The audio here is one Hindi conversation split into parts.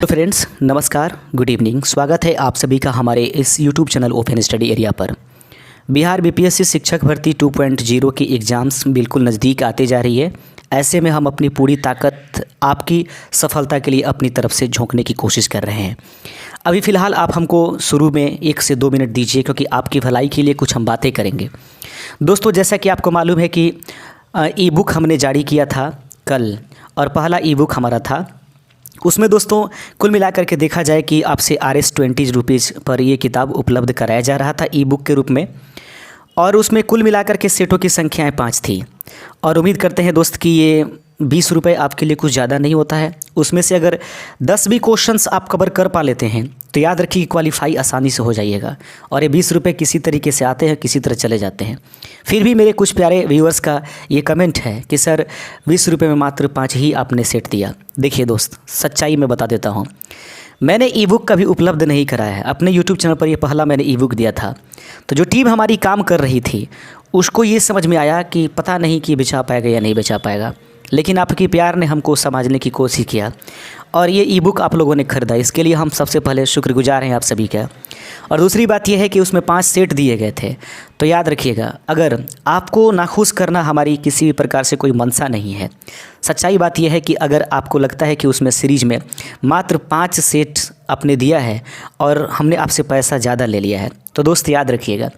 तो फ्रेंड्स नमस्कार, गुड इवनिंग। स्वागत है आप सभी का हमारे इस YouTube channel open study area पर। बिहार बीपीएससी शिक्षक भर्ती 2.0 की एग्ज़ाम्स बिल्कुल नज़दीक आते जा रही है। ऐसे में हम अपनी पूरी ताकत आपकी सफलता के लिए अपनी तरफ से झोंकने की कोशिश कर रहे हैं। अभी फ़िलहाल आप हमको शुरू में 1 से 2 मिनट दीजिए, क्योंकि आपकी भलाई के लिए कुछ हम बातें करेंगे। दोस्तों, जैसा कि आपको मालूम है कि ई बुक हमने जारी किया था कल, और पहला ई बुक हमारा था। उसमें दोस्तों कुल मिलाकर के देखा जाए कि आपसे ₹20 पर ये किताब उपलब्ध कराया जा रहा था ई बुक के रूप में, और उसमें कुल मिलाकर के सेटों की संख्याएँ 5 थी। और उम्मीद करते हैं दोस्त कि ये ₹20 आपके लिए कुछ ज़्यादा नहीं होता है। उसमें से अगर 10 भी क्वेश्चंस आप कवर कर पा लेते हैं तो याद रखिए क्वालिफाई आसानी से हो जाइएगा। और ये ₹20 किसी तरीके से आते हैं, किसी तरह चले जाते हैं। फिर भी मेरे कुछ प्यारे व्यूअर्स का ये कमेंट है कि सर ₹20 में मात्र 5 ही आपने सेट दिया। देखिए दोस्त, सच्चाई में बता देता हूँ, मैंने ई बुक कभी उपलब्ध नहीं कराया है। अपने यूट्यूब चैनल पर ये पहला मैंने ई बुक दिया था। तो जो टीम हमारी काम कर रही थी उसको ये समझ में आया कि पता नहीं कि बचा पाएगा या नहीं बचा पाएगा, लेकिन आपके प्यार ने हमको समझने की कोशिश किया और ये ई बुक आप लोगों ने ख़रीदा। इसके लिए हम सबसे पहले शुक्रगुजार हैं आप सभी का। और दूसरी बात यह है कि उसमें 5 सेट दिए गए थे। तो याद रखिएगा, अगर आपको नाखुश करना हमारी किसी भी प्रकार से कोई मंशा नहीं है। सच्चाई बात यह है कि अगर आपको लगता है कि उसमें सीरीज़ में मात्र 5 सेट आपने दिया है और हमने आपसे पैसा ज़्यादा ले लिया है, तो दोस्त याद रखिएगा,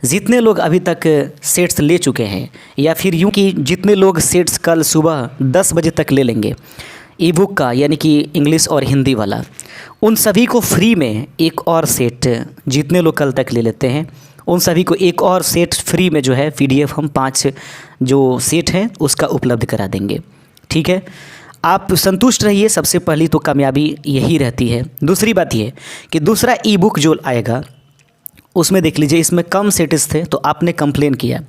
जितने लोग अभी तक सेट्स ले चुके हैं, या फिर यूँ कि जितने लोग सेट्स कल सुबह 10 बजे तक ले लेंगे ई बुक का, यानी कि इंग्लिश और हिंदी वाला, उन सभी को फ्री में एक और सेट, जितने लोग कल तक ले लेते हैं उन सभी को एक और सेट फ्री में जो है PDF हम 5 जो सेट हैं उसका उपलब्ध करा देंगे। ठीक है, आप संतुष्ट रहिए। सबसे पहली तो कामयाबी यही रहती है। दूसरी बात ये कि दूसरा ई बुक जो आएगा उसमें देख लीजिए, इसमें कम सेट्स थे तो आपने कंप्लेन किया।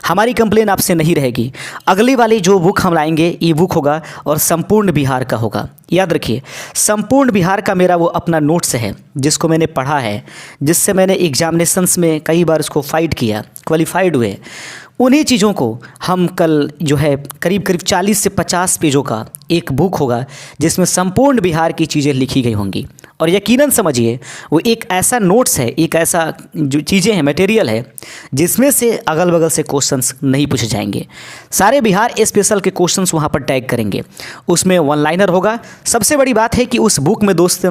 हमारी कंप्लेन आपसे नहीं रहेगी। अगली वाली जो बुक हम लाएंगे ई बुक होगा और संपूर्ण बिहार का होगा। याद रखिए, संपूर्ण बिहार का मेरा वो अपना नोट्स है जिसको मैंने पढ़ा है, जिससे मैंने एग्जामिनेशंस में कई बार उसको फाइट किया, क्वालिफाइड हुए। उन्हीं चीज़ों को हम कल जो है करीब 40 से 50 पेजों का एक बुक होगा जिसमें संपूर्ण बिहार की चीज़ें लिखी गई होंगी। और यकीनन समझिए वो एक ऐसा नोट्स है, एक ऐसा जो चीज़ें हैं, मटेरियल है, जिसमें से अगल बगल से क्वेश्चंस नहीं पूछे जाएंगे। सारे बिहार स्पेशल के क्वेश्चंस वहाँ पर टैग करेंगे। उसमें 1 लाइनर होगा। सबसे बड़ी बात है कि उस बुक में दोस्त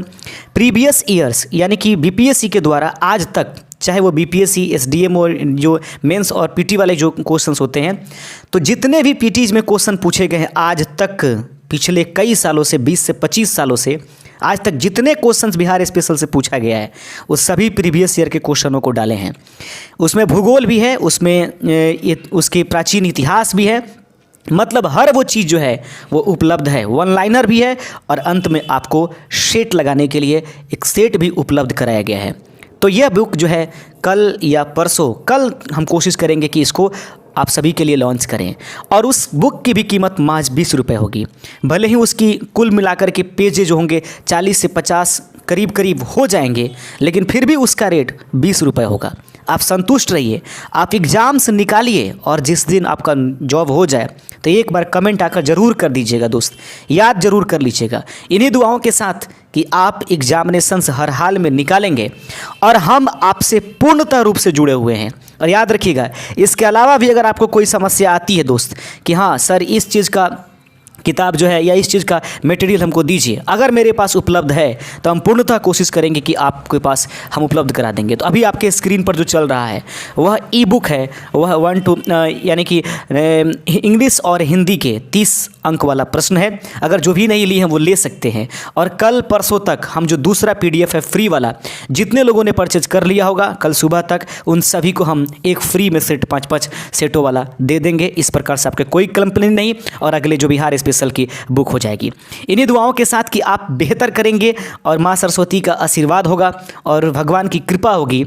प्रीवियस ईयर्स, यानी कि बीपीएससी के द्वारा आज तक, चाहे वो बीपीएससी, एसडीएम और जो मेंस और पीटी वाले जो क्वेश्चंस होते हैं, तो जितने भी पीटीज में क्वेश्चन पूछे गए हैं आज तक, पिछले कई सालों से, 20 से 25 सालों से आज तक जितने क्वेश्चंस बिहार स्पेशल से पूछा गया है वो सभी प्रीवियस ईयर के क्वेश्चनों को डाले हैं। उसमें भूगोल भी है, उसमें उसके प्राचीन इतिहास भी है। मतलब हर वो चीज़ जो है वो उपलब्ध है। 1 लाइनर भी है और अंत में आपको सेट लगाने के लिए एक सेट भी उपलब्ध कराया गया है। तो यह बुक जो है कल या परसों, कल हम कोशिश करेंगे कि इसको आप सभी के लिए लॉन्च करें। और उस बुक की भी कीमत महज ₹20 होगी। भले ही उसकी कुल मिलाकर के पेजेज जो होंगे 40 से 50 करीब हो जाएंगे, लेकिन फिर भी उसका रेट ₹20 होगा। आप संतुष्ट रहिए, आप एग्ज़ाम्स निकालिए, और जिस दिन आपका जॉब हो जाए तो एक बार कमेंट आकर ज़रूर कर दीजिएगा दोस्त, याद ज़रूर कर लीजिएगा। इन्हीं दुआओं के साथ कि आप एग्जामिनेशंस हर हाल में निकालेंगे, और हम आपसे पूर्णतः रूप से जुड़े हुए हैं। और याद रखिएगा, इसके अलावा भी अगर आपको कोई समस्या आती है दोस्त कि हाँ सर इस चीज़ का किताब जो है या इस चीज़ का मटेरियल हमको दीजिए, अगर मेरे पास उपलब्ध है तो हम पूर्णतः कोशिश करेंगे कि आपके पास हम उपलब्ध करा देंगे। तो अभी आपके स्क्रीन पर जो चल रहा है वह ई बुक है, वह 1 to यानी कि इंग्लिश और हिंदी के 30 अंक वाला प्रश्न है। अगर जो भी नहीं ली हैं वो ले सकते हैं। और कल परसों तक हम जो दूसरा PDF है फ्री वाला, जितने लोगों ने परचेज कर लिया होगा कल सुबह तक, उन सभी को हम एक फ्री में सेट 5-5 सेटों वाला दे देंगे। इस प्रकार से आपके कोई कंप्लेन नहीं, और अगले जो बिहार स्पेशल की बुक हो जाएगी। इन्हीं दुआओं के साथ कि आप बेहतर करेंगे और माँ सरस्वती का आशीर्वाद होगा और भगवान की कृपा होगी,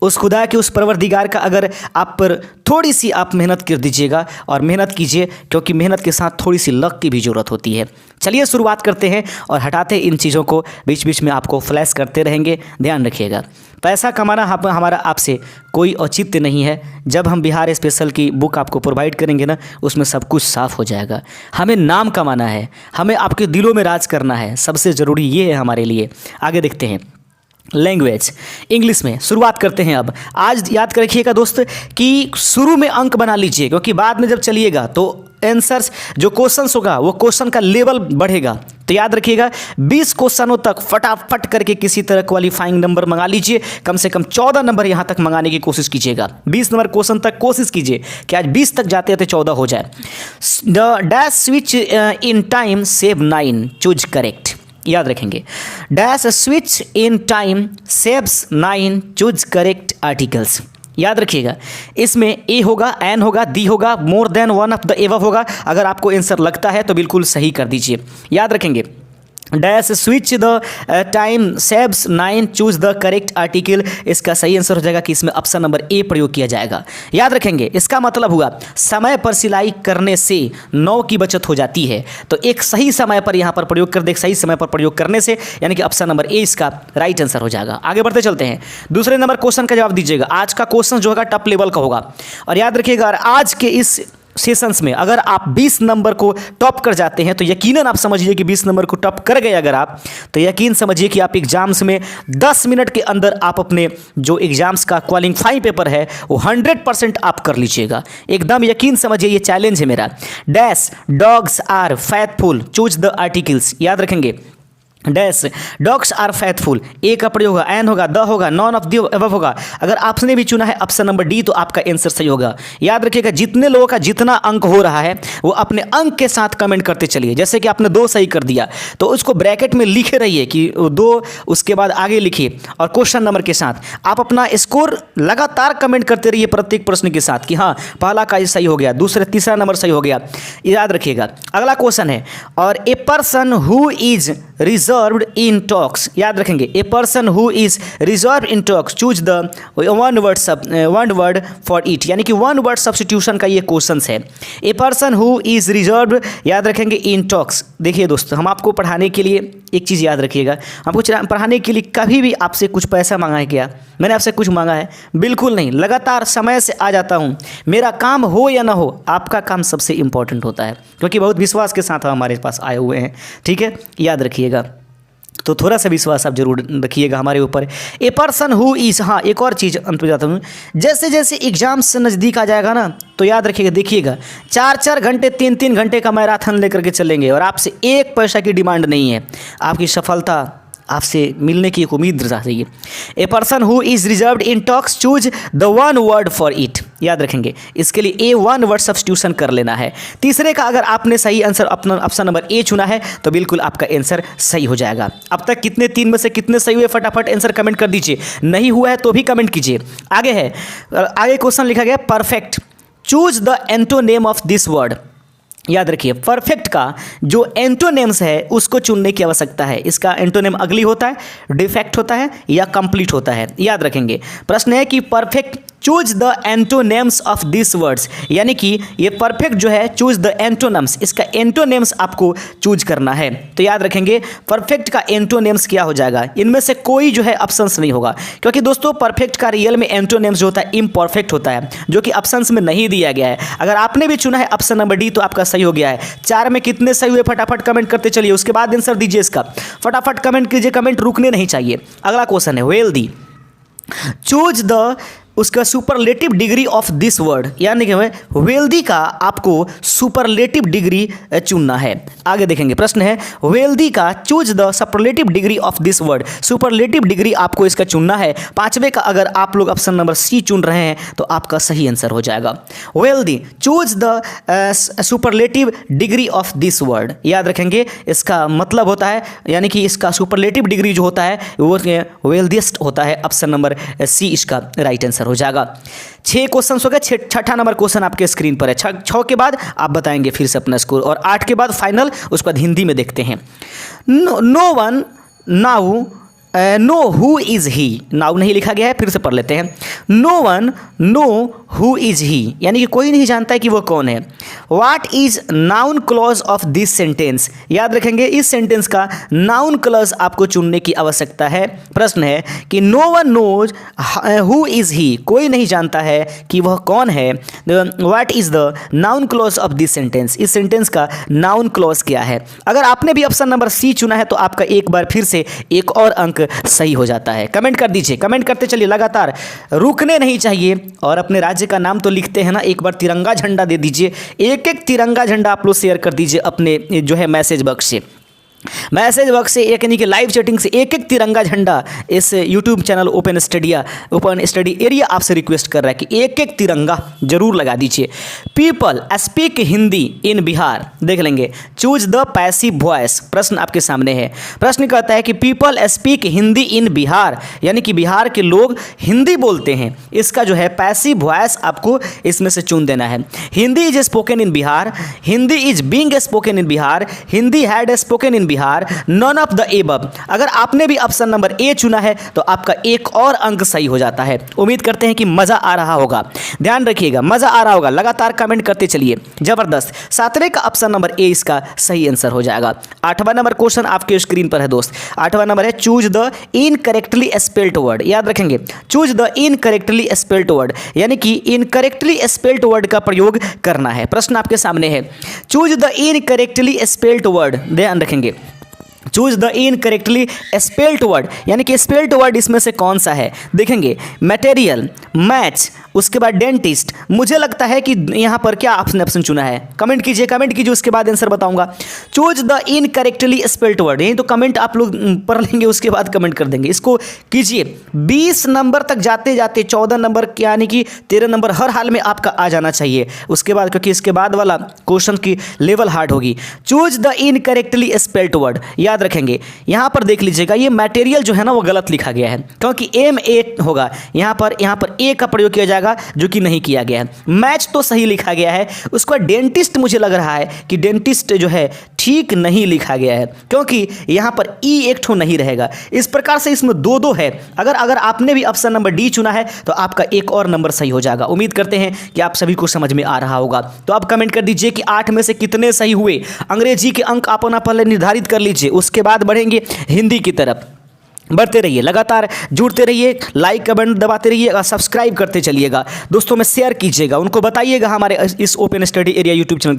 उस खुदा के उस परवरदिगार का अगर आप पर थोड़ी सी आप मेहनत कर दीजिएगा, और मेहनत कीजिए क्योंकि मेहनत के साथ थोड़ी सी लक की भी ज़रूरत होती है। चलिए शुरुआत करते हैं और हटाते हैं इन चीज़ों को, बीच बीच में आपको फ्लैश करते रहेंगे, ध्यान रखिएगा। पैसा कमाना हमारा आपसे कोई औचित्य नहीं है। जब हम बिहार स्पेशल की बुक आपको प्रोवाइड करेंगे ना, उसमें सब कुछ साफ हो जाएगा। हमें नाम कमाना है, हमें आपके दिलों में राज करना है, सबसे ज़रूरी ये है हमारे लिए। आगे देखते हैं, लैंग्वेज इंग्लिश में शुरुआत करते हैं। अब आज याद रखिएगा दोस्त कि शुरू में अंक बना लीजिए, क्योंकि बाद में जब चलिएगा तो आंसर्स जो क्वेश्चंस होगा वो क्वेश्चन का लेवल बढ़ेगा। तो याद रखिएगा 20 क्वेश्चनों तक फटाफट करके किसी तरह क्वालिफाइंग नंबर मंगा लीजिए। कम से कम 14 नंबर यहाँ तक मंगाने की कोशिश कीजिएगा। 20 नंबर क्वेश्चन तक कोशिश कीजिए कि आज 20 तक जाते हैं तो 14 हो जाए। The dash switch in time save 9 choose correct. याद रखेंगे, dash switch in time saves 9 choose correct articles. याद रखिएगा, इसमें ए होगा, एन होगा, दी होगा, more than one of the above होगा। अगर आपको आंसर लगता है तो बिल्कुल सही कर दीजिए। याद रखेंगे, dash switch the time saves 9 choose the correct article. इसका सही आंसर हो जाएगा कि इसमें ऑप्शन नंबर ए प्रयोग किया जाएगा। याद रखेंगे, इसका मतलब हुआ समय पर सिलाई करने से 9 की बचत हो जाती है। तो एक सही समय पर यहाँ पर प्रयोग कर दे, सही समय पर प्रयोग करने से, यानी कि ऑप्शन नंबर ए इसका राइट आंसर हो जाएगा। आगे बढ़ते चलते हैं, दूसरे नंबर क्वेश्चन का जवाब दीजिएगा। आज का क्वेश्चन जो होगा टॉप लेवल का होगा, और याद रखिएगा आज के इस सेशंस में अगर आप 20 नंबर को टॉप कर जाते हैं तो यकीनन आप समझिए कि 20 नंबर को टॉप कर गए अगर आप, तो यकीन समझिए कि आप एग्जाम्स में 10 मिनट के अंदर आप अपने जो एग्जाम्स का क्वालिफाइंग पेपर है वो 100% आप कर लीजिएगा। एकदम यकीन समझिए, ये चैलेंज है मेरा। Dash dogs are faithful choose the articles. याद रखेंगे, dash dogs are faithful, a का प्रयोग होगा, एन होगा, द होगा, नॉन ऑफ द अबव होगा। अगर आपने भी चुना है ऑप्शन नंबर डी तो आपका आंसर सही होगा। याद रखिएगा, जितने लोगों का जितना अंक हो रहा है वो अपने अंक के साथ कमेंट करते चलिए। जैसे कि आपने 2 सही कर दिया तो उसको ब्रैकेट में लिखे रहिए कि 2, उसके बाद आगे लिखिए और क्वेश्चन नंबर के साथ आप अपना स्कोर लगातार कमेंट करते रहिए प्रत्येक प्रश्न के साथ कि हाँ पहला का सही हो गया, दूसरा तीसरा नंबर सही हो गया। याद रखिएगा, अगला क्वेश्चन है, और a person who is reserved in talks. याद रखेंगे, a person who is reserved in talks choose the one word for it, यानी कि 1 वर्ड सब्स्टिट्यूशन का ये क्वेश्चन है। A person who is reserved, याद रखेंगे, इन टॉक्स। देखिए दोस्तों, हम आपको पढ़ाने के लिए एक चीज़ याद रखिएगा, हमको पढ़ाने के लिए कभी भी आपसे कुछ पैसा मांगा है क्या? मैंने आपसे कुछ मांगा है? बिल्कुल नहीं। लगातार समय से आ जाता हूँ, मेरा काम हो या ना हो, आपका काम सबसे इंपॉर्टेंट होता है, क्योंकि बहुत विश्वास के साथ हमारे पास आए हुए हैं। ठीक है, याद रखिएगा, तो थोड़ा सा विश्वास आप जरूर रखिएगा हमारे ऊपर। ए पर्सन हु इज, हाँ एक और चीज़ अंत में जाता हूँ, जैसे जैसे एग्जाम से नज़दीक आ जाएगा ना तो याद रखिएगा, देखिएगा 4-4 घंटे 3-3 घंटे का मैराथन लेकर के चलेंगे और आपसे 1 पैसा की डिमांड नहीं है। आपकी सफलता आपसे मिलने की एक उम्मीद रहिए। A person who is reserved in talks choose the 1 word for it. याद रखेंगे, इसके लिए ए 1 वर्ड सब्स्टिट्यूशन कर लेना है। तीसरे का अगर आपने सही आंसर अपना ऑप्शन नंबर ए चुना है तो बिल्कुल आपका आंसर सही हो जाएगा। अब तक कितने 3 में से कितने सही हुए फटाफट आंसर कमेंट कर दीजिए, नहीं हुआ है तो भी कमेंट कीजिए। आगे है, आगे क्वेश्चन लिखा गया perfect choose the antonym of this word. याद रखिए, परफेक्ट का जो एंटोनेम्स है उसको चुनने की आवश्यकता है। इसका एंटोनेम अगली होता है, डिफेक्ट होता है या कंप्लीट होता है। याद रखेंगे, प्रश्न है कि perfect choose the antonyms of this words, यानी कि ये परफेक्ट जो है चूज द एंटोनेम्स, इसका एंटोनेम्स आपको चूज करना है। तो याद रखेंगे, परफेक्ट का एंटोनेम्स क्या हो जाएगा? इनमें से कोई जो है ऑप्शंस नहीं होगा, क्योंकि दोस्तों परफेक्ट का रियल में एंटोनेम्स जो होता है इम्परफेक्ट होता है, जो कि ऑप्शंस में नहीं दिया गया है। अगर आपने भी चुना है ऑप्शन नंबर डी तो आपका सही हो गया है। 4 में कितने सही हुए फटाफट कमेंट करते चलिए, उसके बाद आंसर दीजिए इसका। फटाफट कमेंट कीजिए, कमेंट रुकने नहीं चाहिए। अगला क्वेश्चन है वेल्दी चूज द उसका superlative degree of this word, यानी कि वेल्दी का आपको सुपरलेटिव डिग्री चुनना है। आगे देखेंगे, प्रश्न है वेल्दी का choose the superlative degree of this word. Superlative degree आपको इसका चुनना है। 5वें का अगर आप लोग ऑप्शन नंबर सी चुन रहे हैं तो आपका सही आंसर हो जाएगा। Wealthy choose the superlative degree of this word. याद रखेंगे, इसका मतलब होता है, यानी कि इसका सुपरलेटिव डिग्री जो होता है वो वेल्दिएस्ट होता है। ऑप्शन नंबर सी इसका राइट आंसर हो जाएगा। 6 क्वेश्चन हो गए, 6ठा नंबर क्वेश्चन आपके स्क्रीन पर है। 6 के बाद आप बताएंगे फिर से अपना स्कोर, और 8 के बाद फाइनल, उसके बाद हिंदी में देखते हैं। No one now know who is he, noun नहीं लिखा गया है, फिर से पढ़ लेते हैं। No one know who is he, यानी कि कोई नहीं जानता है कि वो कौन है। What is noun clause of this sentence, याद रखेंगे इस सेंटेंस का नाउन क्लॉज आपको चुनने की आवश्यकता है। प्रश्न है कि no one knows who is he, कोई नहीं जानता है कि वह कौन है। What is the noun clause of this sentence, इस सेंटेंस का नाउन क्लॉज क्या है। अगर आपने भी ऑप्शन नंबर सी चुना है तो आपका एक बार फिर से एक और अंक सही हो जाता है। कमेंट कर दीजिए, कमेंट करते चलिए, लगातार रुकने नहीं चाहिए। और अपने राज्य का नाम तो लिखते हैं ना, एक बार तिरंगा झंडा दे दीजिए, एक एक तिरंगा झंडा आप लोग शेयर कर दीजिए अपने जो है मैसेज बॉक्स से, मैसेज बॉक्स से, एक यानी कि लाइव चैटिंग से एक एक तिरंगा झंडा इस YouTube channel open study area आपसे रिक्वेस्ट कर रहा है कि एक एक तिरंगा जरूर लगा दीजिए। पीपल स्पीक हिंदी इन बिहार, देख लेंगे। चूज द पैसिव वॉइस, प्रश्न आपके सामने है। प्रश्न कहता है कि पीपल स्पीक हिंदी इन बिहार, यानी कि बिहार के लोग हिंदी बोलते हैं। इसका जो है पैसिव वॉइस आपको इसमें से चुन देना है। Hindi is spoken in Bihar, Hindi is being spoken in Bihar, Hindi had spoken in Bihar, none of the above. अगर आपने भी ऑप्शन नंबर ए चुना है तो आपका एक और अंक सही हो जाता है। उम्मीद करते हैं कि मजा आ रहा होगा, ध्यान रखिएगा मजा आ रहा होगा, लगातार कमेंट करते चलिए, जबरदस्त। 7वें का ऑप्शन नंबर ए इसका सही आंसर हो जाएगा। 8वां नंबर क्वेश्चन आपके स्क्रीन पर है दोस्त। 8वां नंबर है choose the incorrectly spelled word, याद रखेंगे choose the incorrectly spelled word, यानी कि इनकरेक्टली स्पेल्ड वर्ड का प्रयोग करना है। प्रश्न आपके सामने है, choose the incorrectly spelled word, ध्यान रखेंगे choose the incorrectly spelled word, यानी कि स्पेल्ड वर्ड इसमें से कौन सा है। देखेंगे मटेरियल, मैच, उसके बाद डेंटिस्ट। मुझे लगता है कि यहाँ पर क्या आपने ऑप्शन चुना है, कमेंट कीजिए, कमेंट कीजिए, उसके बाद आंसर बताऊंगा। Choose the incorrectly spelled word, यही तो कमेंट आप लोग पढ़ लेंगे, उसके बाद कमेंट कर देंगे। इसको कीजिए। 20 नंबर तक जाते जाते 14 नंबर यानी कि 13 नंबर हर हाल में आपका आ जाना चाहिए उसके बाद, क्योंकि इसके बाद वाला क्वेश्चन की लेवल हार्ड होगी। Choose the incorrectly spelled word, याद रखेंगे। यहाँ पर देख लीजिएगा ये मटेरियल जो है ना वो गलत लिखा गया है, क्योंकि MA होगा यहाँ पर ए का प्रयोग किया जाएगा जो कि नहीं किया गया है। मैच तो सही लिखा गया है, उसका डेंटिस्ट मुझे लग रहा है कि डेंटिस्ट जो है ठीक नहीं लिखा गया है, क्योंकि यहाँ पर ई एक ठो नहीं रहेगा। इस प्रकार से इसमें दो है। अगर आपने भी ऑप्शन नंबर डी चुना है तो आपका एक और नंबर सही हो जाएगा। उम्मीद करते हैं कि आप सभी को समझ में आ रहा होगा। तो आप कमेंट कर दीजिए कि 8 में से कितने सही हुए। अंग्रेजी के अंक आप अपना पहले निर्धारित कर लीजिए, उसके बाद बढ़ेंगे हिंदी की तरफ। बढ़ते रहिए, लगातार जुड़ते रहिए, लाइक कमेंट दबाते रहिएगा, सब्सक्राइब करते चलिएगा, दोस्तों में शेयर कीजिएगा, उनको बताइएगा हमारे इस open study area YouTube channel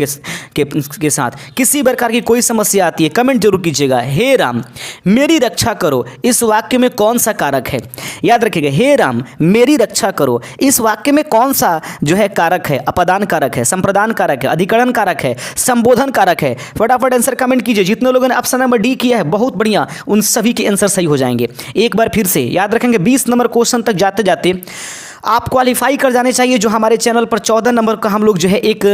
के साथ। किसी प्रकार की कोई समस्या आती है कमेंट जरूर कीजिएगा। हे राम मेरी रक्षा करो, इस वाक्य में कौन सा कारक है। याद रखिएगा, हे राम मेरी रक्षा करो, इस वाक्य में कौन सा जो है कारक है। अपादान कारक है, संप्रदान कारक है, अधिकरण कारक है, संबोधन कारक है। फटाफट आंसर कमेंट कीजिए। जितने लोगों ने ऑप्शन नंबर डी किया है बहुत बढ़िया, उन सभी के आंसर सही हो जाएंगे। एक बार फिर से याद रखेंगे 20 नंबर क्वेश्चन तक जाते जाते आप क्वालिफाई कर जाने चाहिए। जो हमारे चैनल पर 14 नंबर का हम लोग जो है एक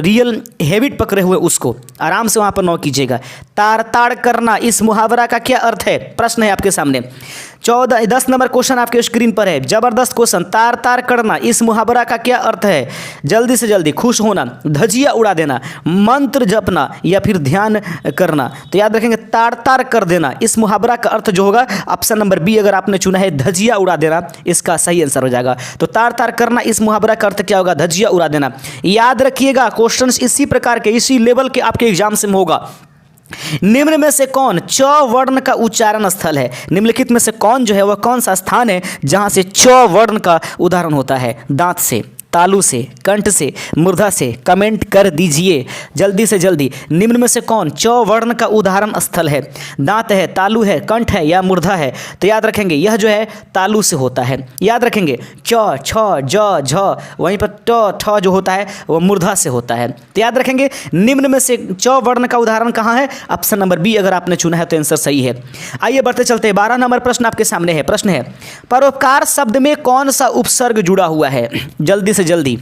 रियल हैबिट पकड़े हुए, उसको आराम से वहाँ पर नोट कीजिएगा। ताड़ ताड़ करना, इस मुहावरा का क्या अर्थ है। प्रश्न है आपके सामने। 10 नंबर क्वेश्चन आपके स्क्रीन पर है, जबरदस्त क्वेश्चन। तार तार करना, इस मुहावरा का क्या अर्थ है। जल्दी से जल्दी खुश होना, धजिया उड़ा देना, मंत्र जपना या फिर ध्यान करना। तो याद रखेंगे तार तार कर देना, इस मुहावरा का अर्थ जो होगा ऑप्शन नंबर बी अगर आपने चुना है धजिया उड़ा देना, इसका सही आंसर हो जाएगा। तो तार तार करना, इस मुहावरा का अर्थ क्या होगा, धजिया उड़ा देना। याद रखिएगा क्वेश्चन इसी प्रकार के, इसी लेवल के आपके एग्जाम से होगा। निम्न में से कौन च वर्ण का उच्चारण स्थल है। निम्नलिखित में से कौन जो है वह कौन सा स्थान है जहां से च वर्ण का उदाहरण होता है। दांत से, तालु से, कंठ से, मूर्धा से। कमेंट कर दीजिए जल्दी से जल्दी। निम्न में से कौन च वर्ण का उदाहरण स्थल है। दांत है, तालु है, कंठ है या मूर्धा है। तो याद रखेंगे यह जो है तालु से होता है। याद रखेंगे च, छ, ज, झ, वहीं पर ट, ठ जो होता है वह मूर्धा से होता है। तो याद रखेंगे निम्न में से च वर्ण का उदाहरण कहाँ है, ऑप्शन नंबर बी अगर आपने चुना है तो आंसर सही है। आइए बढ़ते चलते हैं। 12 नंबर प्रश्न आपके सामने है। प्रश्न है परोपकार शब्द में कौन सा उपसर्ग जुड़ा हुआ है। जल्दी से जल्दी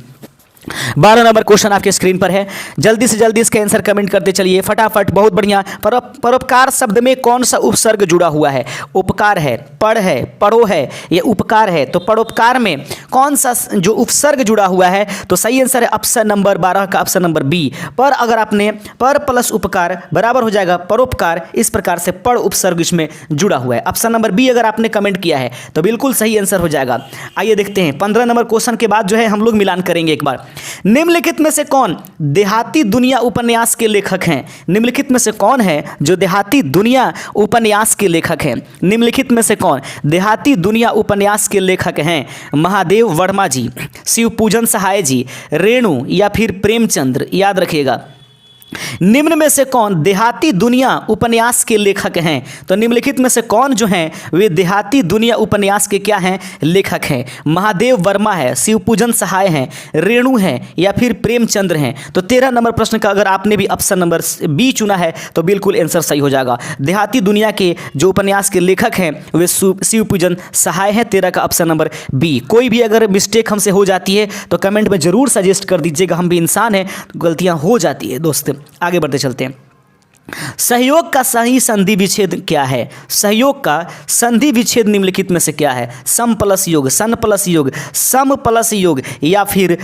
12 नंबर क्वेश्चन आपके स्क्रीन पर है, जल्दी से जल्दी इसका आंसर कमेंट करते चलिए फटाफट, बहुत बढ़िया। परोपकार शब्द में कौन सा उपसर्ग जुड़ा हुआ है? उपकार है, पढ़ है, पढ़ो है, ये उपकार है। तो परोपकार में कौन सा जो उपसर्ग जुड़ा हुआ है? तो सही आंसर है ऑप्शन नंबर 12 का ऑप्शन नंबर बी। पर अगर आपने पर प्लस उपकार बराबर हो जाएगा परोपकार, इस प्रकार से पढ़ उपसर्ग इसमें जुड़ा हुआ है। ऑप्शन नंबर बी अगर आपने कमेंट किया है तो बिल्कुल सही आंसर हो जाएगा। आइए देखते हैं 15 नंबर क्वेश्चन के बाद जो है हम लोग मिलान करेंगे एक बार। निम्नलिखित में से कौन देहाती दुनिया उपन्यास के लेखक हैं? निम्नलिखित में से कौन है जो देहाती दुनिया उपन्यास के लेखक हैं? निम्नलिखित में से कौन देहाती दुनिया उपन्यास के लेखक हैं? महादेव वर्मा जी, शिवपूजन सहाय जी, रेणु या फिर प्रेमचंद्र? याद रखिएगा, निम्न में से कौन देहाती दुनिया उपन्यास के लेखक हैं? तो निम्नलिखित में से कौन जो हैं वे देहाती दुनिया उपन्यास के क्या हैं? लेखक हैं। महादेव वर्मा है, शिवपूजन सहाय हैं, रेणु हैं या फिर प्रेमचंद्र हैं? तो 13 नंबर प्रश्न का अगर आपने भी ऑप्शन नंबर बी चुना है तो बिल्कुल आंसर सही हो जाएगा। देहाती दुनिया के जो उपन्यास के लेखक हैं वे शिवपूजन सहाय हैं, 13 का ऑप्शन नंबर बी। कोई भी अगर मिस्टेक हमसे हो जाती है तो कमेंट में जरूर सजेस्ट कर दीजिएगा, हम भी इंसान हैं, गलतियां हो जाती है दोस्त। आगे बढ़ते चलते हैं। सहयोग का सही संधि विच्छेद क्या है? सहयोग का संधि विच्छेद निम्नलिखित में से क्या है? सम प्लस योग, सन प्लस योग, सम प्लस योग या फिर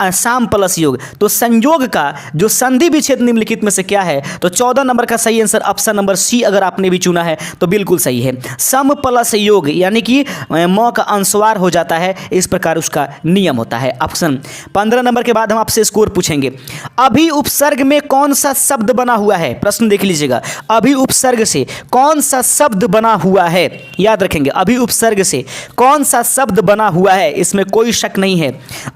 साम प्लस योग? तो संयोग का जो संधि विच्छेद निम्नलिखित में से क्या है? तो 14 नंबर का सही आंसर ऑप्शन नंबर सी अगर आपने भी चुना है तो बिल्कुल सही है। सम प्लस योग यानी कि म का अनुस्वार हो जाता है, इस प्रकार उसका नियम होता है। ऑप्शन 15 नंबर के बाद हम आपसे स्कोर पूछेंगे। अभी उपसर्ग में कौन सा शब्द बना हुआ है? प्रश्न देख लीजिएगा, अभी उपसर्ग से कौन सा शब्द बना हुआ है? याद रखेंगे, अभी उपसर्ग से कौन सा शब्द बना हुआ है, इसमें कोई शक नहीं है।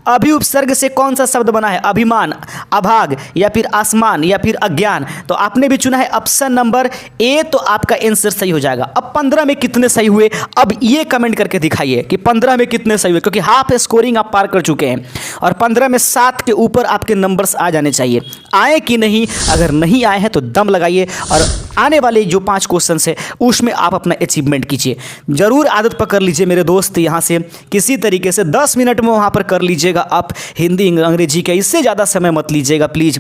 अभी उपसर्ग से कौन सा शब्द बना है? अभिमान, अभाग या फिर आसमान या फिर अज्ञान? तो आपने भी चुना है ऑप्शन नंबर ए, तो आपका आंसर सही हो जाएगा। अब 15 में कितने सही हुए अब ये कमेंट करके दिखाइए कि 15 में कितने सही हुए, क्योंकि हाफ स्कोरिंग आप पार कर चुके हैं और 15 में 7 के ऊपर आपके नंबर्स आ जाने चाहिए। आए कि नहीं? अगर नहीं आए हैं तो दम लगाइए और आने वाले जो 5 क्वेश्चन है उसमें आप अपना अचीवमेंट कीजिए। जरूर आदत पकड़ लीजिए मेरे दोस्त, यहाँ से किसी तरीके से 10 मिनट में वहाँ पर कर लीजिएगा आप हिंदी अंग्रेजी का, इससे ज़्यादा समय मत लीजिएगा प्लीज़,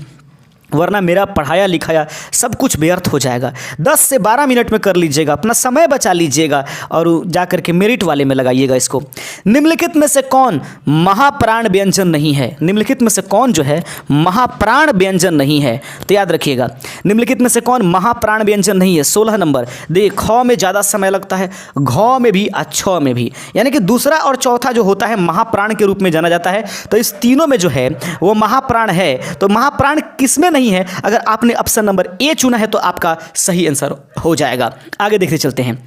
वरना मेरा पढ़ाया लिखाया सब कुछ व्यर्थ हो जाएगा। 10 से 12 मिनट में कर लीजिएगा, अपना समय बचा लीजिएगा और जा करके मेरिट वाले में लगाइएगा इसको। निम्नलिखित में से कौन महाप्राण व्यंजन नहीं है? निम्नलिखित में से कौन जो है महाप्राण व्यंजन नहीं है? तो याद रखिएगा, निम्नलिखित में से कौन महाप्राण व्यंजन नहीं है? 16 नंबर देखिए, ख में ज़्यादा समय लगता है, घ में भी और छ में भी, यानी कि दूसरा और चौथा जो होता है महाप्राण के रूप में जाना जाता है। तो इस तीनों में जो है वो महाप्राण है। तो महाप्राण किसमें नहीं है? अगर आपने ऑप्शन नंबर ए चुना है तो आपका सही आंसर हो जाएगा। आगे देखते चलते हैं।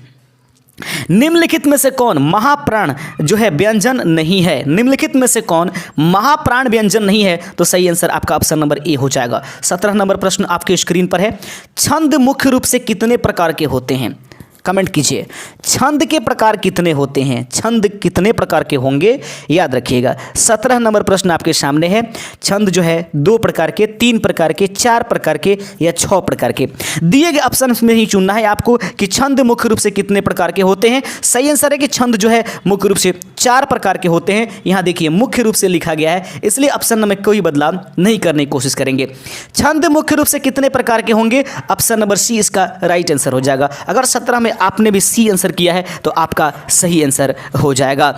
निम्नलिखित में से कौन महाप्राण जो है व्यंजन नहीं है? निम्नलिखित में से कौन महाप्राण व्यंजन नहीं है? तो सही आंसर आपका ऑप्शन नंबर ए हो जाएगा। 17 नंबर प्रश्न आपके स्क्रीन पर है। छंद मुख्य रूप से कितने प्रकार के होते हैं? कमेंट कीजिए, छंद के प्रकार कितने होते हैं? छंद कितने प्रकार के होंगे याद रखिएगा। 17 नंबर प्रश्न आपके सामने है। छंद जो है 2 प्रकार के, 3 प्रकार के, 4 प्रकार के या 6 प्रकार के? दिए गए ऑप्शन में ही चुनना है आपको कि छंद मुख्य रूप से कितने प्रकार के होते हैं। सही आंसर है कि छंद जो है मुख्य रूप से 4 प्रकार के होते हैं। यहाँ देखिए मुख्य रूप से लिखा गया है, इसलिए ऑप्शन में कोई बदलाव नहीं करने की कोशिश करेंगे। छंद मुख्य रूप से कितने प्रकार के होंगे? ऑप्शन नंबर सी इसका राइट आंसर हो जाएगा। अगर 17 में आपने भी सी आंसर किया है तो आपका सही आंसर हो जाएगा।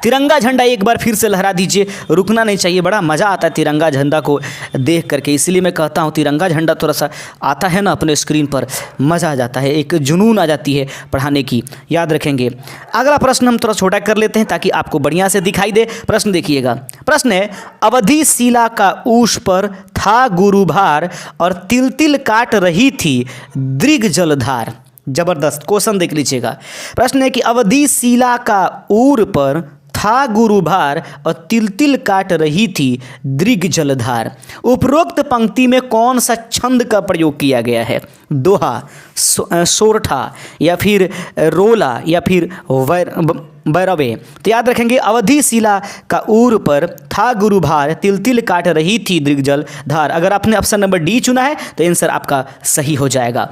तिरंगा झंडा एक बार फिर से लहरा दीजिए, रुकना नहीं चाहिए। बड़ा मज़ा आता है तिरंगा झंडा को देख करके, इसलिए मैं कहता हूँ तिरंगा झंडा थोड़ा सा आता है ना अपने स्क्रीन पर, मज़ा आ जाता है, एक जुनून आ जाती है पढ़ाने की। याद रखेंगे। अगला प्रश्न हम थोड़ा छोटा कर लेते हैं ताकि आपको बढ़िया से दिखाई दे। प्रश्न देखिएगा, प्रश्न है अवधि शिला का ऊष पर था गुरुभार और तिल तिल काट रही थी दृग जलधार। जबरदस्त क्वेश्चन देख लीजिएगा। प्रश्न है कि अवधि शिला का ऊर पर था गुरुभार और तिल तिल काट रही थी दृग जलधार। उपरोक्त पंक्ति में कौन सा छंद का प्रयोग किया गया है? दोहा, सोरठा या फिर रोला या फिर बैरवे? तो याद रखेंगे अवधि शिला का ऊर पर था गुरुभार तिल तिल काट रही थी दृग जलधार। अगर आपने ऑप्शन नंबर डी चुना है तो आंसर आपका सही हो जाएगा।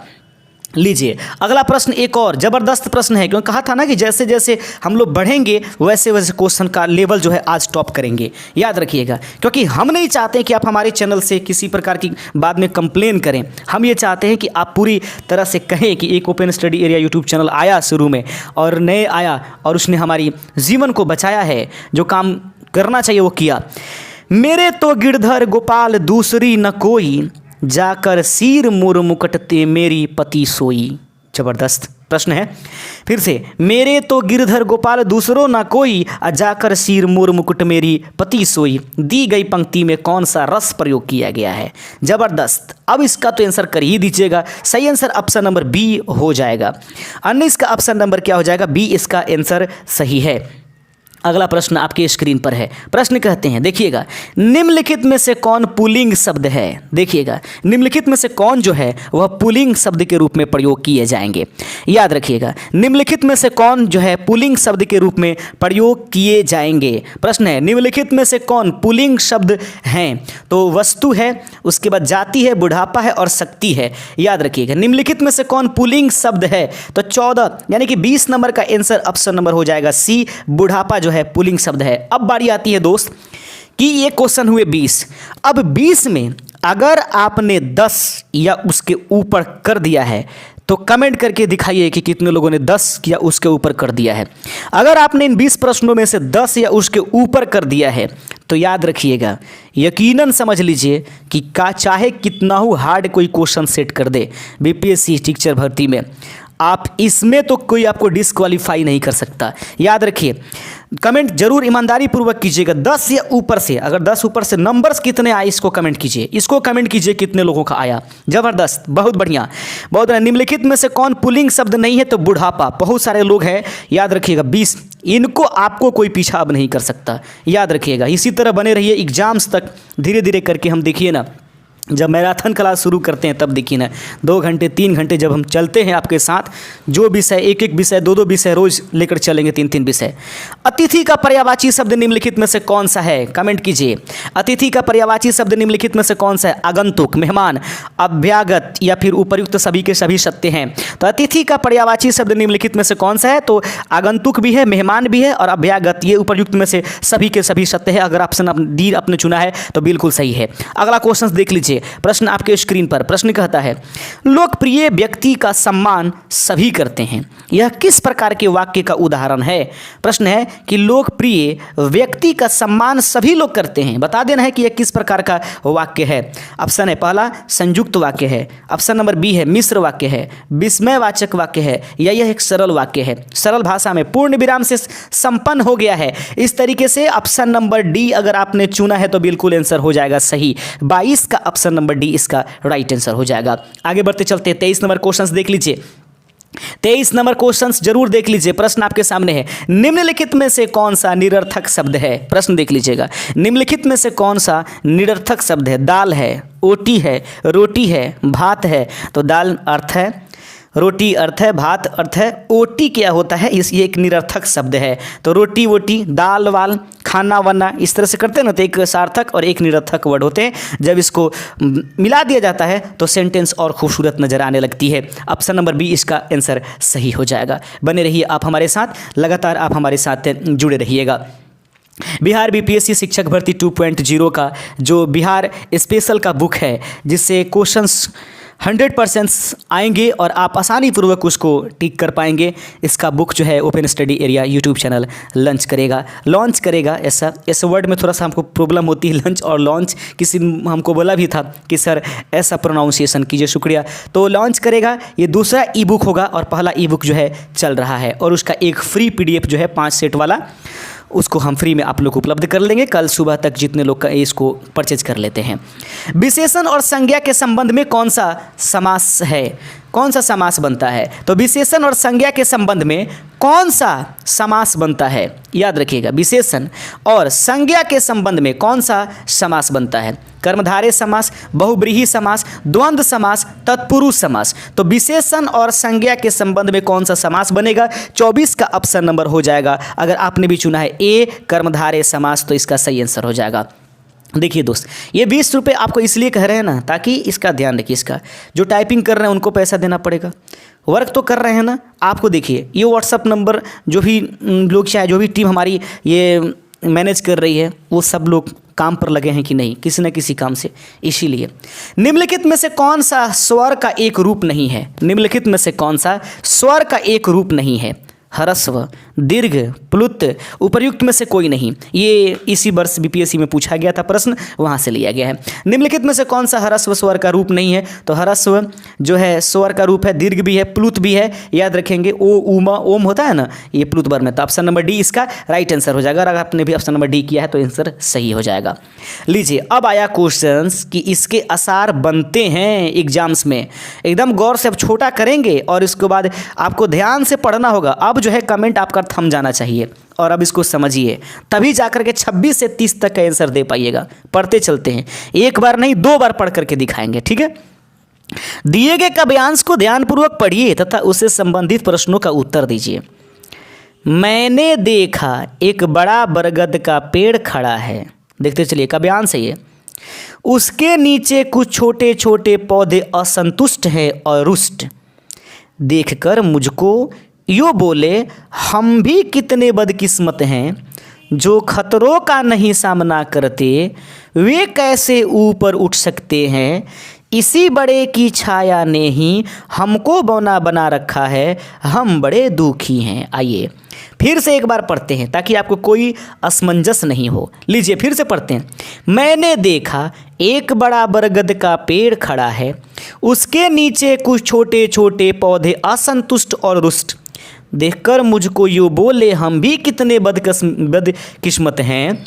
लीजिए अगला प्रश्न एक और ज़बरदस्त प्रश्न है, क्योंकि कहा था ना कि जैसे जैसे हम लोग बढ़ेंगे वैसे वैसे क्वेश्चन का लेवल जो है आज टॉप करेंगे, याद रखिएगा। क्योंकि हम नहीं चाहते कि आप हमारे चैनल से किसी प्रकार की बाद में कंप्लेन करें, हम ये चाहते हैं कि आप पूरी तरह से कहें कि एक open study area YouTube channel आया शुरू में और नए आया और उसने हमारी जीवन को बचाया है, जो काम करना चाहिए वो किया। मेरे तो गिरधर गोपाल दूसरी न कोई, जाकर सिर मोर मुकटते मेरी पति सोई। जबरदस्त प्रश्न है, फिर से। मेरे तो गिरधर गोपाल दूसरो ना कोई, जाकर सिर मोर मुकुट मेरी पति सोई। दी गई पंक्ति में कौन सा रस प्रयोग किया गया है? जबरदस्त। अब इसका तो आंसर कर ही दीजिएगा। सही आंसर ऑप्शन नंबर बी हो जाएगा। अन्य इसका ऑप्शन नंबर क्या हो जाएगा? बी इसका आंसर सही है। अगला प्रश्न आपके स्क्रीन पर है। प्रश्न कहते हैं, देखिएगा, निम्नलिखित में से कौन पुल्लिंग शब्द है? देखिएगा, निम्नलिखित में से कौन जो है वह पुल्लिंग शब्द के रूप में प्रयोग किए जाएंगे? याद रखिएगा, निम्नलिखित में से कौन जो है पुल्लिंग शब्द के रूप में प्रयोग किए जाएंगे? प्रश्न है, निम्नलिखित में से कौन पुल्लिंग शब्द हैं? तो वस्तु है, उसके बाद जाति है, बुढ़ापा है और शक्ति है। याद रखिएगा, निम्नलिखित में से कौन पुल्लिंग शब्द है? तो 14 यानी कि 20 नंबर का आंसर ऑप्शन नंबर हो जाएगा सी, बुढ़ापा जो है पुल्लिंग शब्द है। अब बारी आती है दोस्त कि ये क्वेश्चन हुए 20। अब 20 में अगर आपने 10 या उसके ऊपर कर दिया है तो कमेंट करके दिखाइए कि कितने लोगों ने 10 या उसके ऊपर कर दिया है। अगर आपने इन 20 प्रश्नों में से 10 या उसके ऊपर कर दिया है तो याद रखिएगा, यकीनन समझ लीजिए कि चाहे कितना हो हार्ड कोई क्वेश्चन सेट कर दे बीपीएससी टीचर भर्ती में, आप इसमें तो कोई आपको डिस्क्वालीफाई नहीं कर सकता। याद रखिए, कमेंट जरूर ईमानदारी पूर्वक कीजिएगा। 10 या ऊपर से, अगर 10 ऊपर से नंबर्स कितने आए इसको कमेंट कीजिए, इसको कमेंट कीजिए कितने लोगों का आया। जबरदस्त, बहुत बढ़िया, बहुत बढ़िया। निम्नलिखित में से कौन पुल्लिंग शब्द नहीं है? तो बुढ़ापा, बहुत सारे लोग हैं। याद रखिएगा 20, इनको आपको कोई पीछा अब नहीं कर सकता। याद रखिएगा, इसी तरह बने रहिए एग्जाम्स तक, धीरे धीरे करके हम देखिए ना, जब मैराथन क्लास शुरू करते हैं तब देखिए ना, 2 घंटे 3 घंटे जब हम चलते हैं आपके साथ, जो विषय एक एक विषय 2-2 विषय रोज लेकर चलेंगे, 3-3 विषय। अतिथि का पर्यायवाची शब्द निम्नलिखित में से कौन सा है? कमेंट कीजिए। अतिथि का पर्यायवाची शब्द निम्नलिखित में से कौन सा है? आगंतुक, मेहमान, अभ्यागत या फिर उपर्युक्त सभी के सभी सत्य हैं। तो अतिथि का पर्यायवाची शब्द निम्नलिखित में से कौन सा है? तो आगंतुक भी है, मेहमान भी है और अभ्यागत, ये उपर्युक्त में से सभी के सभी सत्य है। अगर ऑप्शन डी आपने चुना है तो बिल्कुल सही है। अगला क्वेश्चन देख लीजिए, प्रश्न आपके स्क्रीन पर। प्रश्न कहता है, लोकप्रिय व्यक्ति का सम्मान सभी करते हैं, यह किस प्रकार के वाक्य का उदाहरण है? प्रश्न है कि लोकप्रिय व्यक्ति का सम्मान सभी लोग करते हैं, बता देना है कि यह किस प्रकार का वाक्य है। ऑप्शन है, पहला संयुक्त वाक्य है, ऑप्शन नंबर बी है मिश्र वाक्य है, विस्मयवाचक वाक्य है, या यह एक सरल वाक्य है, सरल भाषा में पूर्ण विराम से संपन्न हो गया है। इस तरीके से ऑप्शन नंबर डी अगर आपने चुना है तो बिल्कुल आंसर हो जाएगा सही। 22 का ऑप्शन नंबर डी इसका राइट आंसर हो जाएगा। आगे बढ़ते चलते 23 नंबर क्वेश्चंस देख लीजिए। 23 नंबर क्वेश्चंस जरूर देख लीजिए। प्रश्न आपके सामने है, निम्नलिखित में से कौन सा निरर्थक शब्द है? प्रश्न देख लीजिएगा, निम्नलिखित में से कौन सा निरर्थक शब्द है? दाल है, ओटी है, रोटी है, भात है। तो दाल अर्थ है, रोटी अर्थ है, भात अर्थ है, ओटी क्या होता है? ये एक निरर्थक शब्द है। तो रोटी वोटी, दाल वाल, खाना वाना, इस तरह से करते हैं ना, तो एक सार्थक और एक निरर्थक वर्ड होते हैं। जब इसको मिला दिया जाता है तो सेंटेंस और खूबसूरत नजर आने लगती है। ऑप्शन नंबर बी इसका आंसर सही हो जाएगा। बने रहिए आप हमारे साथ, लगातार आप हमारे साथ जुड़े रहिएगा। बिहार बीपीएससी शिक्षक भर्ती 2.0 का जो बिहार स्पेशल का बुक है, जिससे क्वेश्चंस 100% आएंगे और आप आसानी पूर्वक उसको टिक कर पाएंगे, इसका बुक जो है open study area YouTube channel launch करेगा। ऐसा वर्ड में थोड़ा सा हमको प्रॉब्लम होती है, लॉन्च और लॉन्च। किसी हमको बोला भी था कि सर ऐसा प्रोनाउंसिएशन कीजिए, शुक्रिया। तो लॉन्च करेगा, ये दूसरा ई बुक होगा और पहला ई बुक जो है चल रहा है, और उसका एक फ्री PDF जो है 5 सेट वाला, उसको हम फ्री में आप लोग उपलब्ध कर लेंगे कल सुबह तक, जितने लोग इसको परचेज कर लेते हैं। विशेषण और संज्ञा के संबंध में कौन सा समास है? कौन सा समास बनता है? तो विशेषण और संज्ञा के संबंध में कौन सा समास बनता है? याद रखिएगा, विशेषण और संज्ञा के संबंध में कौन सा समास बनता है? कर्मधारय समास, बहुब्रीहि समास, द्वंद्व समास, तत्पुरुष समास। तो विशेषण और संज्ञा के संबंध में कौन सा समास बनेगा? 24 का ऑप्शन नंबर हो जाएगा। अगर आपने भी चुना है ए कर्मधारय समास तो इसका सही आंसर हो जाएगा। देखिए दोस्त, ये 20 रुपये आपको इसलिए कह रहे हैं ना, ताकि इसका ध्यान रखिए, इसका जो टाइपिंग कर रहे हैं उनको पैसा देना पड़ेगा, वर्क तो कर रहे हैं ना। आपको देखिए ये व्हाट्सअप नंबर जो भी लोग, चाहे जो भी टीम हमारी ये मैनेज कर रही है, वो सब लोग काम पर लगे हैं कि नहीं, किसी न किसी काम से। इसीलिए निम्नलिखित में से कौन सा स्वर का एक रूप नहीं है? निम्नलिखित में से कौन सा स्वर का एक रूप नहीं है? ह्रस्व, दीर्घ, प्लुत, उपर्युक्त में से कोई नहीं। ये इसी वर्ष बीपीएससी में पूछा गया था प्रश्न, वहाँ से लिया गया है। निम्नलिखित में से कौन सा ह्रस्व स्वर का रूप नहीं है? तो ह्रस्व जो है स्वर का रूप है, दीर्घ भी है, प्लुत भी है। याद रखेंगे ओ, उमा, ओम होता है ना, ये प्लुत वर्ग में। तो ऑप्शन नंबर डी इसका राइट आंसर हो जाएगा। अगर आपने भी ऑप्शन नंबर डी किया है तो आंसर सही हो जाएगा। लीजिए अब आया क्वेश्चन कि इसके आसार बनते हैं एग्जाम्स में। एकदम गौर से अब छोटा करेंगे और इसके बाद आपको ध्यान से पढ़ना होगा। अब जो है कमेंट आपका थम जाना चाहिए और अब इसको समझिए, तभी जाकर के 26 से 30 तक का आंसर दे पाइएगा। पढ़ते चलते हैं, एक बार नहीं 2 बार पढ़ करके दिखाएंगे, ठीक है। दिए गए काव्यांश को ध्यानपूर्वक पढ़िए तथा उससे संबंधित प्रश्नों का उत्तर दीजिए। मैंने देखा एक बड़ा बरगद का पेड़ खड़ा है, देखते चलिए काव्यांश है ये। उसके नीचे कुछ छोटे छोटे पौधे असंतुष्ट हैं और रुष्ट। देखकर मुझको यूँ बोले, हम भी कितने बदकिस्मत हैं जो खतरों का नहीं सामना करते, वे कैसे ऊपर उठ सकते हैं। इसी बड़े की छाया ने ही हमको बौना बना रखा है, हम बड़े दुखी हैं। आइए फिर से एक बार पढ़ते हैं ताकि आपको कोई असमंजस नहीं हो। लीजिए फिर से पढ़ते हैं। मैंने देखा एक बड़ा बरगद का पेड़ खड़ा है, उसके नीचे कुछ छोटे छोटे पौधे असंतुष्ट और रुष्ट। देखकर मुझको यूँ बोले, हम भी कितने बदकिस्मत हैं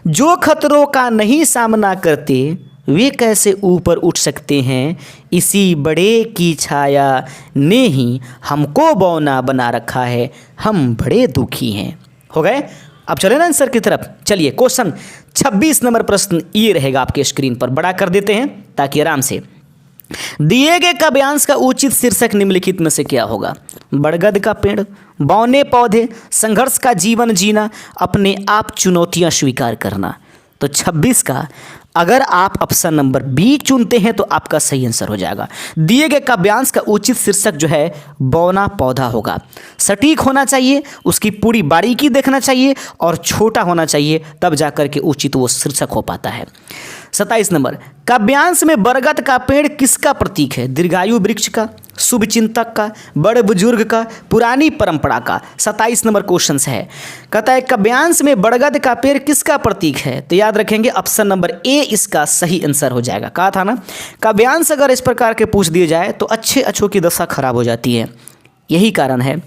जो खतरों का नहीं सामना करते, वे कैसे ऊपर उठ सकते हैं। इसी बड़े की छाया ने ही हमको बौना बना रखा है, हम बड़े दुखी हैं। हो गए? अब चले ना आंसर की तरफ। चलिए क्वेश्चन 26 नंबर प्रश्न ये रहेगा आपके स्क्रीन पर, बड़ा कर देते हैं ताकि आराम से। दिए गए काव्यांश का उचित शीर्षक निम्नलिखित में से क्या होगा? बरगद का पेड़, बौने पौधे, संघर्ष का जीवन जीना, अपने आप चुनौतियां स्वीकार करना। तो 26 का अगर आप ऑप्शन नंबर बी चुनते हैं तो आपका सही आंसर हो जाएगा। दिए गए काव्यांश का उचित शीर्षक जो है बौना पौधा होगा। सटीक होना चाहिए, उसकी पूरी बारीकी देखना चाहिए और छोटा होना चाहिए, तब जाकर के उचित वो शीर्षक हो पाता है। 27 नंबर, काव्यांश में बरगद का पेड़ किसका प्रतीक है? दीर्घायु वृक्ष का, शुभ चिंतक का, बड़े बुजुर्ग का, पुरानी परंपरा का। 27 नंबर क्वेश्चन है, कहता है काव्यांश में बरगद का पेड़ किसका प्रतीक है? तो याद रखेंगे ऑप्शन नंबर ए इसका सही आंसर हो जाएगा। कहा था ना, काव्यांश अगर इस प्रकार के पूछ दिए जाए तो अच्छे अच्छों की दशा खराब हो जाती है। यही कारण है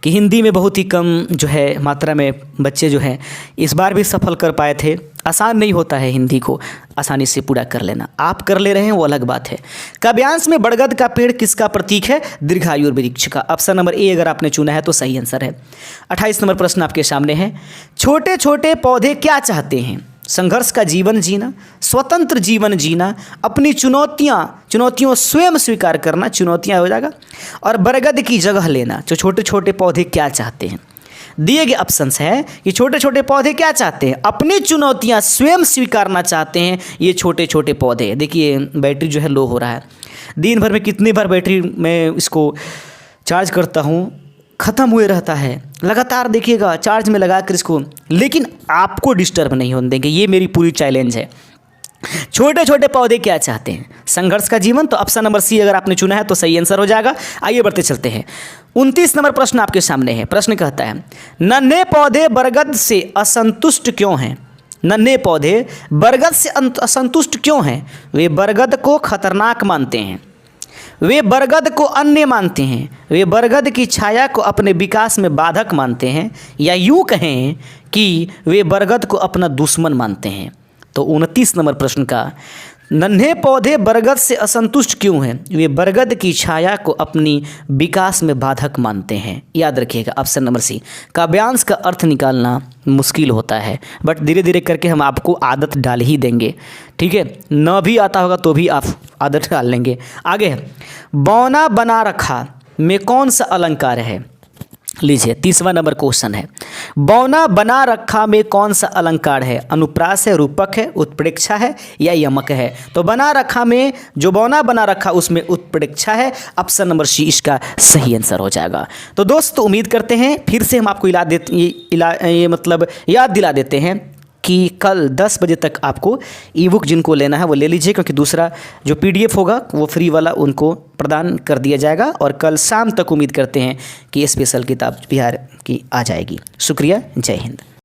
कि हिंदी में बहुत ही कम जो है मात्रा में बच्चे जो हैं इस बार भी सफल कर पाए थे। आसान नहीं होता है हिंदी को आसानी से पूरा कर लेना, आप कर ले रहे हैं वो अलग बात है। काव्यांश में बरगद का पेड़ किसका प्रतीक है? दीर्घायु वृक्ष का। ऑप्शन नंबर ए अगर आपने चुना है तो सही आंसर है। 28 नंबर प्रश्न आपके सामने है, छोटे छोटे पौधे क्या चाहते हैं? संघर्ष का जीवन जीना, स्वतंत्र जीवन जीना, अपनी चुनौतियों स्वयं स्वीकार करना, चुनौतियां हो जाएगा, और बरगद की जगह लेना। जो छोटे छोटे पौधे क्या चाहते हैं? दिए गए ऑप्शंस है कि छोटे छोटे पौधे क्या चाहते हैं? अपनी चुनौतियां स्वयं स्वीकारना चाहते हैं ये छोटे छोटे पौधे। देखिए बैटरी जो है लो हो रहा है, दिन भर में कितनी बार बैटरी मैं इसको चार्ज करता हूँ, ख़त्म हुए रहता है। लगातार देखिएगा चार्ज में लगा कर इसको, लेकिन आपको डिस्टर्ब नहीं होने देंगे, ये मेरी पूरी चैलेंज है। छोटे छोटे पौधे क्या चाहते हैं? संघर्ष का जीवन। तो ऑप्शन नंबर सी अगर आपने चुना है तो सही आंसर हो जाएगा। आइए बढ़ते चलते हैं। 29 नंबर प्रश्न आपके सामने है। प्रश्न कहता है, नन्हे पौधे बरगद से असंतुष्ट क्यों हैं? नन्हे पौधे बरगद से असंतुष्ट क्यों हैं? वे बरगद को खतरनाक मानते हैं, वे बरगद को अन्य मानते हैं, वे बरगद की छाया को अपने विकास में बाधक मानते हैं, या यूँ कहें कि वे बरगद को अपना दुश्मन मानते हैं। तो 29 नंबर प्रश्न का, नन्हे पौधे बरगद से असंतुष्ट क्यों हैं? वे बरगद की छाया को अपनी विकास में बाधक मानते हैं। याद रखिएगा ऑप्शन नंबर सी। काव्यांश का अर्थ निकालना मुश्किल होता है, बट धीरे धीरे करके हम आपको आदत डाल ही देंगे, ठीक है। न भी आता होगा तो भी आप आदत डाल लेंगे। आगे है, बौना बना रखा में कौन सा अलंकार है? लीजिए 30वां नंबर क्वेश्चन है, बौना बना रखा में कौन सा अलंकार है? अनुप्रास है, रूपक है, उत्प्रेक्षा है या यमक है? तो बना रखा में जो बौना बना रखा उसमें उत्प्रेक्षा है। ऑप्शन नंबर सी इसका सही आंसर हो जाएगा। तो दोस्त उम्मीद करते हैं फिर से हम आपको याद दिला देते हैं कि कल 10 बजे तक आपको ई बुक जिनको लेना है वो ले लीजिए, क्योंकि दूसरा जो PDF होगा वो फ्री वाला उनको प्रदान कर दिया जाएगा। और कल शाम तक उम्मीद करते हैं कि स्पेशल किताब बिहार की आ जाएगी। शुक्रिया, जय हिंद।